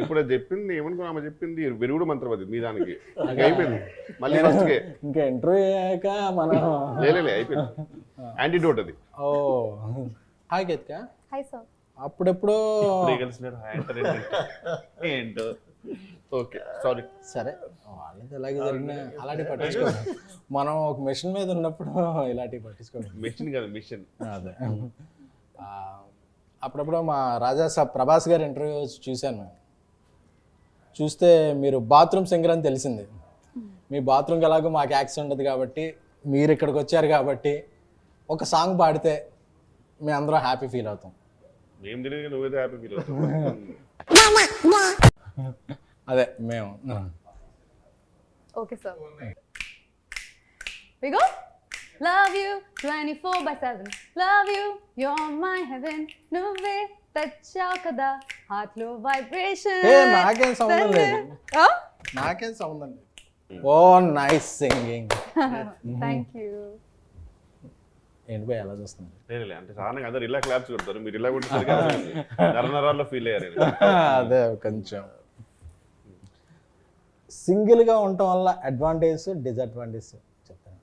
ఇప్పుడు అది చెప్పింది ఏమనుకో ఆమె చెప్పింది విరుగుడు మంత్రపది మీ దానికి అయిపోయింది మళ్ళీ ఫస్ట్కే ఇంకా ఇంటర్వ్యూ అయ్యాక మనం లేదు అయిపోయింది యాంటీడోట్ అది. ఓ హాయ్ కేతిక. Hi sir. అప్పుడెప్పుడు ఏంటో ఓకే సారీ. సరే వాళ్ళది ఎలాగే జరిగినా అలాంటివి పట్టించుకోండి. మనం ఒక మిషన్ మీద ఉన్నప్పుడు ఇలాంటివి పట్టించుకోండి. మిషన్ కాదు మిషన్. అదే అప్పుడప్పుడు మా రాజా సాబ్ ప్రభాస్ గారి ఇంటర్వ్యూ చూశాను మేము. చూస్తే మీరు బాత్రూమ్ సింగర్ అని తెలిసింది. మీ బాత్రూమ్కి ఎలాగో మాకు యాక్సెస్ ఉండదు కాబట్టి మీరు ఇక్కడికి వచ్చారు కాబట్టి ఒక సాంగ్ పాడితే మేము అందరం హ్యాపీ ఫీల్ అవుతాం. ఏం తెలియదు నువ్వేదో హ్యాపీ ఫీల్ అవుతావు. అదే మేము. Okay sir. We go. Love you 24/7. Love you, you're my heaven. నువ్వే తెచ్చావు కదా హార్ట్ లో వైబ్రేషన్. నాకేం సంబంధం లేదు. నాకేం సంబంధం లేదు. ఓ నైస్ సింగింగ్. Thank you. ఏంటి పోయి ఎలా చూస్తున్నారు? లేదు అంటే సాధారణంగా అందరు ఇలా క్లాప్స్ కొడతారు, మీరు ఇలా కొట్టేసరికి నరనరాల్లో ఫీల్ అయ్యారు. అదే కొంచెం సింగిల్గా ఉండటం వల్ల అడ్వాంటేజ్ డిసడ్వాంటేజ్ చెప్తాను.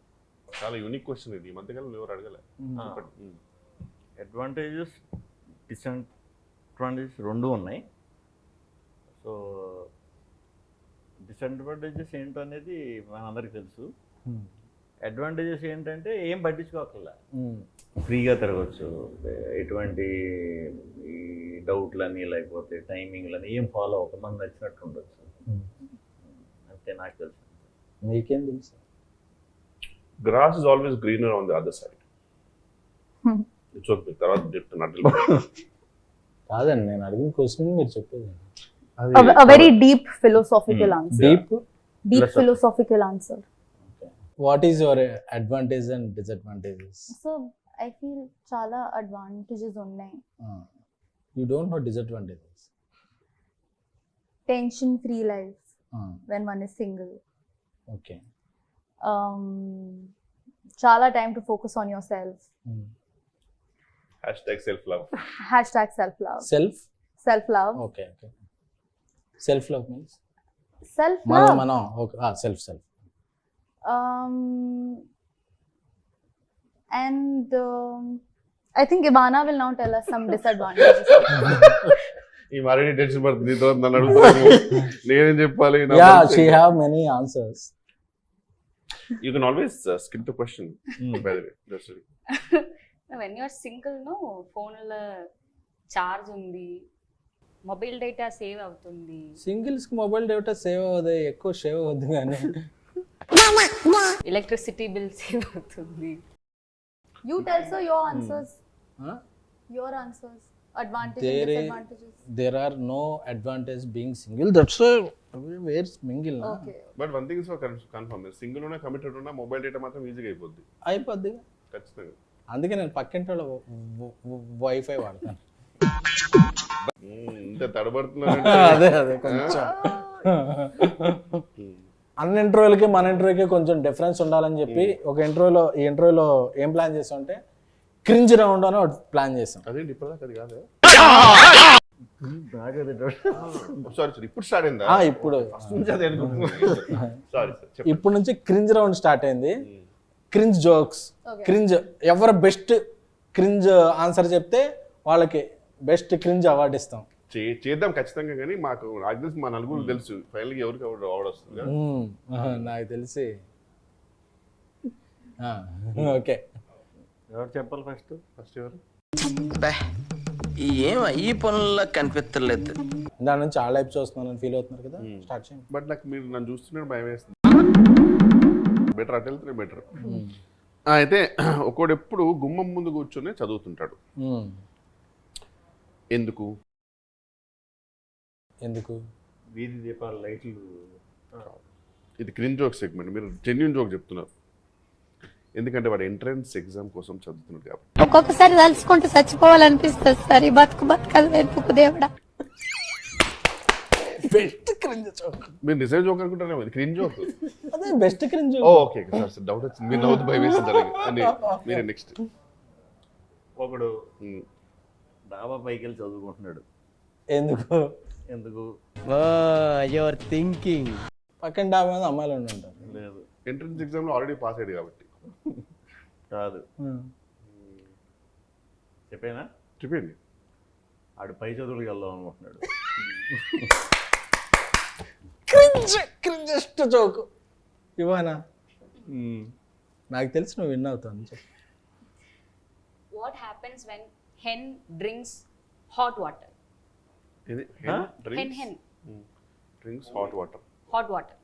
చాలా యూనిక్ క్వశ్చన్ ఇది, ఈ మధ్యకాలంలో ఎవరు అడగలే. అడ్వాంటేజెస్ డిసడ్వాంటేజెస్ రెండు ఉన్నాయి. సో డిసడ్వాంటేజెస్ ఏంటనేది మనందరికీ తెలుసు. అడ్వాంటేజెస్ ఏంటంటే ఏం పట్టించుకోకల్లా, ఫ్రీగా తిరగచ్చు, ఎటువంటి ఈ డౌట్లని లేకపోతే టైమింగ్లని ఏం ఫాలో అవ్వక మనకు నచ్చినట్టు ఉండొచ్చు. అంతే నాకు తెలుసు. మీకేం తెలుసు? Grass is always greener on the other side. It's okay, తర్వాత చెప్తున్నట్టు కాదండి, నేను అడిగిన క్వశ్చన్ మీరు చెప్పేది. A very deep philosophical answer. Deep Yes, philosophical answer. What is your advantage and disadvantages? So I feel చాలా advantages ఉన్నాయి. You don't know disadvantages. Tension free life when one is single. Okay. చాలా time to focus on yourself. #self love. #self love. Self love. Okay. Self love means self love. మనం okay. Self. And I think Ivana will now tell us some disadvantages. ఈ మరీ tension పడుతుంది, నన్ను అడుగుతాను నేనేం చెప్పాలి. Yeah, she have many answers. You can always skip the question. By the way, that's it. When you are single, no phone la charge undi, mobile data save అవుతుంది. Singles కి mobile data save అవ్వదు, ఎక్కువ save అవ్వద్దు కానీ electricity bill save అవుతుంది. You tell sir your answers. Your answers. Advantages, disadvantages. There are no advantage being single. That's where mingle. Okay. But one thing is for confirm, single ఉన్నా committed ఉన్నా mobile data మాత్రం ఈజీగా అయిపోద్ది. అయిపోద్ది ఖచ్చితంగా. అందుకే నేను పక్కింటి వాళ్ళ వైఫై వాడతాను. ఇంత తడబడుతున్నాను. అదే కొంచెం అన్ని ఇంటర్వ్యూలకి మన ఇంటర్వ్యూకి కొంచెం డిఫరెన్స్ ఉండాలని చెప్పి ఒక ఈ ఇంటర్వ్యూలో ఏం ప్లాన్ చేసాం అంటే క్రింజ్ రౌండ్ అని ఒకటి ప్లాన్ చేసాం. అదేంటి ఇప్పటిదాకా అది కాదు. సారీ ఇప్పుడు స్టార్ట్ అయిందా? ఇప్పుడు సారీ ఇప్పుడు నుంచి క్రింజ్ రౌండ్ స్టార్ట్ అయింది. క్రింజ్ జోక్స్, క్రింజ్ ఎవరు బెస్ట్ క్రింజ్ ఆన్సర్ చెప్తే వాళ్ళకి బెస్ట్ క్రింజ్ అవార్డు ఇస్తాం. చేద్దాం ఖచ్చితంగా, కానీ మాకు నాకు తెలిసి మా నలుగురు తెలుసు ఫైనల్ గా ఎవరికి అవార్డు వస్తుంది. నాకు తెలిసి ఓకే. ఎవరు చెప్పాలి ఫస్ట్ ఎవరు? ఏం ఈ పనుల్లో కనిపించలేదు. దాని నుంచి ఆ లైఫ్ చూస్తున్నాను ఫీల్ అవుతున్నారు కదా, స్టార్ట్ చేయండి. బట్ నాకు మీరు నన్ను చూస్తున్నారు భయం వేస్తుంది. బెటర్ అటు వెళ్తే బెటర్. అయితే ఒకడు ఎప్పుడు గుమ్మం ముందు కూర్చొని చదువుతుంటాడు. ఎందుకు వీధి దీపాల లైట్లు. ఇది క్రింజ్ జోక్ సెగ్మెంట్, మీరు జెన్యూన్ జోక్ చెప్తున్నారు. ఎందుకంటే వాడు ఎంట్రన్స్ ఎగ్జామ్ కోసం చదువుతున్నాడు కాబట్టి. ఒక్కొక్కసారి తలుచుకుంటూ చచ్చిపోవాలనిపిస్తుంది సార్. ఈ బతుకు వెతుకు దేవుడా. Best cringe joke. మీరు నిజం జోక్ అనుకుంటారేమో, ఇది క్రింజ్ జోక్. అదే best cringe joke. Okay sir, doubt వచ్చింది. మీరు నవ్వుతూ భయం వేసింటారు అని. మీరు నెక్స్ట్. ఒకడు డాబా పైకి వెళ్ళి చదువుకుంటున్నాడు. ఎందుకు? ఎందుకు యువర్ థింకింగ్. పక్కన డాబా మీద అమ్మాయిలు ఉండి ఉంటారు. లేదు ఎంట్రన్స్ ఎగ్జామ్లో ఆల్రెడీ పాస్ అయ్యాడు కాబట్టి. కాదు చెప్పేనా చెప్పండి. ఆడు పై చదువులకు వెళ్దాం అనుకుంటున్నాడు. క్రింజెస్ట్ జోక్ ఇవానా? నాకు తెలిసి నువ్వు విన్ అవుతాను. What happens when hen drinks hot water? ఇది hen drinks hen drinks hot water. Hot water.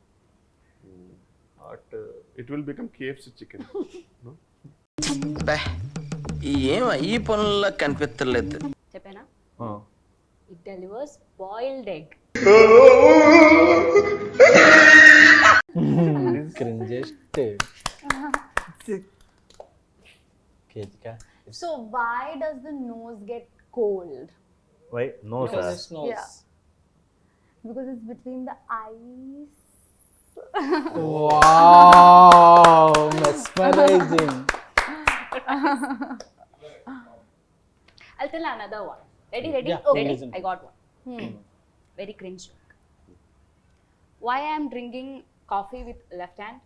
Hot it will become KFC chicken. ఏం ఈ పనుల్లో కనిపించలేదు. చెప్పేనా? It delivers boiled egg. Cringest Ketika. So why does the nose get cold? Why no sir? Yeah. Because it's between the eyes. Wow, mesmerizing. I'll tell another one. Ready? Yeah, Ready? listen. I got one. Very cringe joke. Why I am drinking coffee with left hand?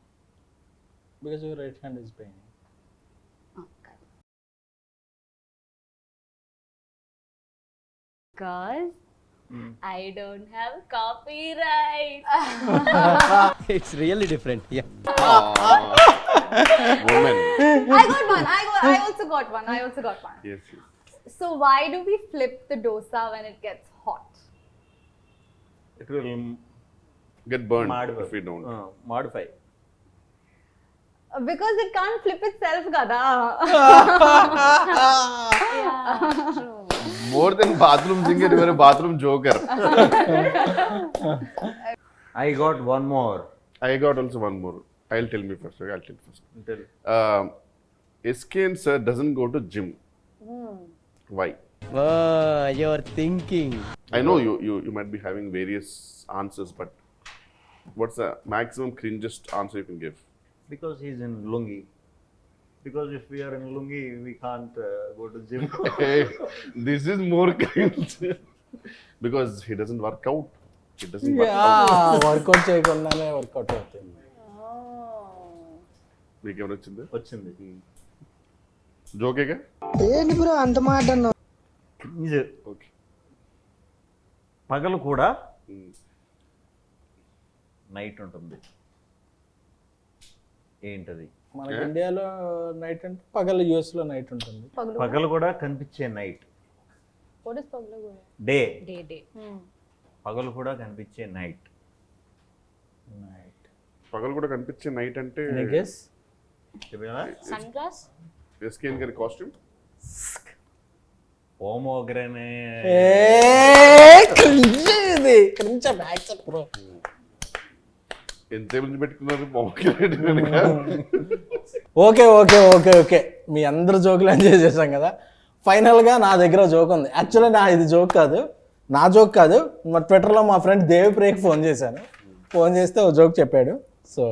Because your right hand is paining. Oh, God. Because I don't have copyright. It's really different. Woman. I got one. I also got one. Yes. So why do we flip the dosa when it gets hot? It will Get burned Modify. if we don't. Modify. Because it can't flip itself, kada. More than bathroom singer, you are a bathroom joker. I got one more. I got also one more. I'll tell me first. Okay, I'll tell first. SK and sir doesn't go to gym. Why? Your thinking. I know you might be having various answers, but what's the maximum cringest answer you can give? Because he's in lungi. Because if we are in lungi, we can't go to gym. Hey, this is more cringe. Because he doesn't work out. He doesn't work out. Workout చేయకుండానే work out అవుతుంది. మీకు ఏమైనా వచ్చిందా? వచ్చింది. జోకేగా? ఇది okay. పగలు కూడా night ఉంటుంది. ఏంటది? మన ఇండియాలో నైట్ అంటే పగలు, యుఎస్ లో నైట్ ఉంటుంది. పగలు కూడా కనిపించే night. What is paglagoya? Day. Day. పగలు కూడా కనిపించే నైట్. నైట్. పగలు కూడా కనిపించే నైట్ అంటే గెస్. చెప్పేనా? Sunglass? SK గారి కాస్ట్యూమ్. ఓమోగ్రనే. ఇది క్రింజ్ యాక్సెప్ట్ బ్రో. ఎంత నుంచి పెట్టుకున్నారు పాకెట్ వెనక? ఓకే మీ అందరు జోకులు ఎంజాయ్ చేశాం కదా. ఫైనల్గా నా దగ్గర జోక్ ఉంది. యాక్చువల్లీ ఇది జోక్ కాదు, నా జోక్ కాదు. మా ట్విట్టర్లో మా ఫ్రెండ్ దేవిప్రియకి ఫోన్ చేశాను. ఫోన్ చేస్తే ఓ జోక్ చెప్పాడు. సో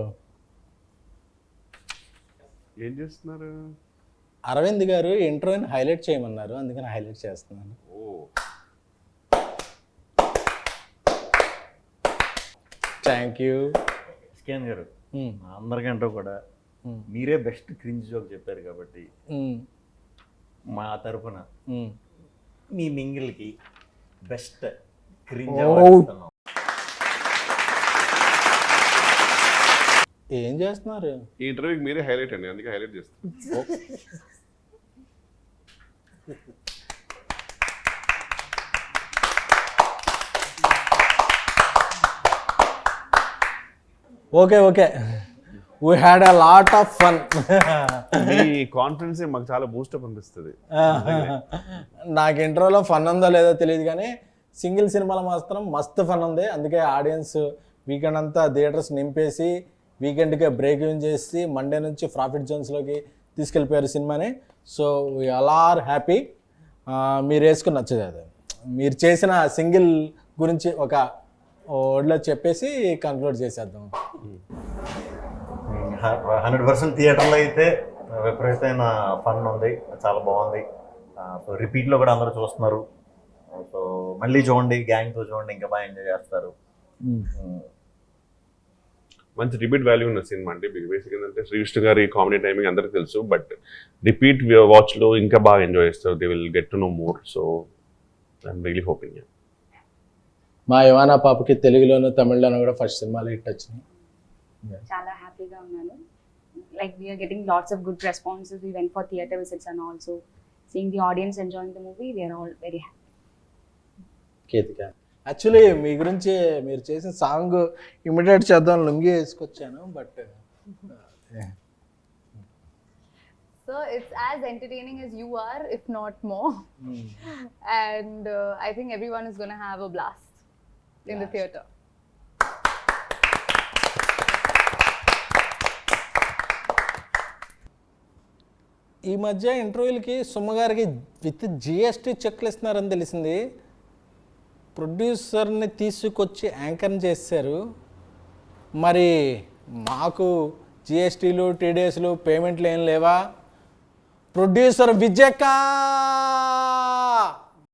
ఏం చేస్తున్నారు? అరవింద్ గారు ఇంట్రోని హైలైట్ చేయమన్నారు, అందుకని హైలైట్ చేస్తున్నాను. ఓ థ్యాంక్ యూ. స్కాన్ గారు, అందరికంటే కూడా మీరే బెస్ట్ క్రింజ్ జోక్ చెప్పారు కాబట్టి మా తరపున మీ మింగిల్కి బెస్ట్ క్రింజ్ ఇస్తున్నాం. ఏం చేస్తున్నారు? ఈ ఇంటర్వ్యూకి మీరే హైలైట్ అండి, అందుకే హైలైట్ చేస్తాను. Okay we had a lot of fun. Me confidence మాకు చాలా బూస్టప్ అనిపిస్తుంది. నాకు ఇంట్రోలో ఫన్ ఉందో లేదో తెలియదు కానీ సింగిల్ సినిమాలో మాత్రం మస్తు ఫన్ ఉంది. అందుకే ఆడియన్స్ వీకెండ్ అంతా థియేటర్స్ నింపేసి వీకెండ్కే బ్రేక్ ఇన్ చేసి మండే నుంచి ప్రాఫిట్ జోన్స్లోకి తీసుకెళ్ళిపోయారు సినిమాని. So we all are happy. మీరు వేసుకుని నచ్చదు అది. మీరు చేసిన సింగిల్ గురించి ఒక వర్డ్లో చెప్పేసి కంక్లూడ్ చేసేద్దాం. 100% థియేటర్లో అయితే విపరీతమైన ఫన్ ఉంది, చాలా బాగుంది. సో రిపీట్లో కూడా అందరూ చూస్తున్నారు. సో మళ్ళీ చూడండి, గ్యాంగ్తో చూడండి, ఇంకా బాగా ఎంజాయ్ చేస్తారు. మంచి రిపీట్ వాల్యూ ఉన్న సినిమా అండి. బేసిక్ ఏంటంటే శ్రీ విష్ణు గారి కామెడీ టైమింగ్ అందరికీ తెలుసు, బట్ రిపీట్ వాచ్లో ఇంకా బాగా ఎంజాయ్ చేస్తారు. They will get to know more. So I'm really hoping. మా యువానా పాపకి తెలుగులోను తమిళ్లోను కూడా ఫస్ట్ సినిమాలు హిట్ వచ్చినాయి. చాలా హ్యాపీగా ఉన్నాను. Like we're getting lots of good responses. We went for theatre visits and also seeing the audience enjoying the movie. We're all very happy. Ketika, actually మీ గురించి మీరు చేసిన సాంగ్ ఇమిడియేట్ చేద్దాం లుంగి వేసుకొచ్చాను, but So it's as entertaining as you are, if not more. And I think everyone is going to have a blast in the theatre. ఈ మధ్య ఇంటర్వ్యూలకి సుమ గారికి with GST చెక్లు ఇస్తున్నారని తెలిసింది. ప్రొడ్యూసర్ని తీసుకొచ్చి యాంకర్ని చేశారు. మరి మాకు జిఎస్టీలు టీడీఎస్లు పేమెంట్లు ఏం లేవా? ప్రొడ్యూసర్ విజయకాంత్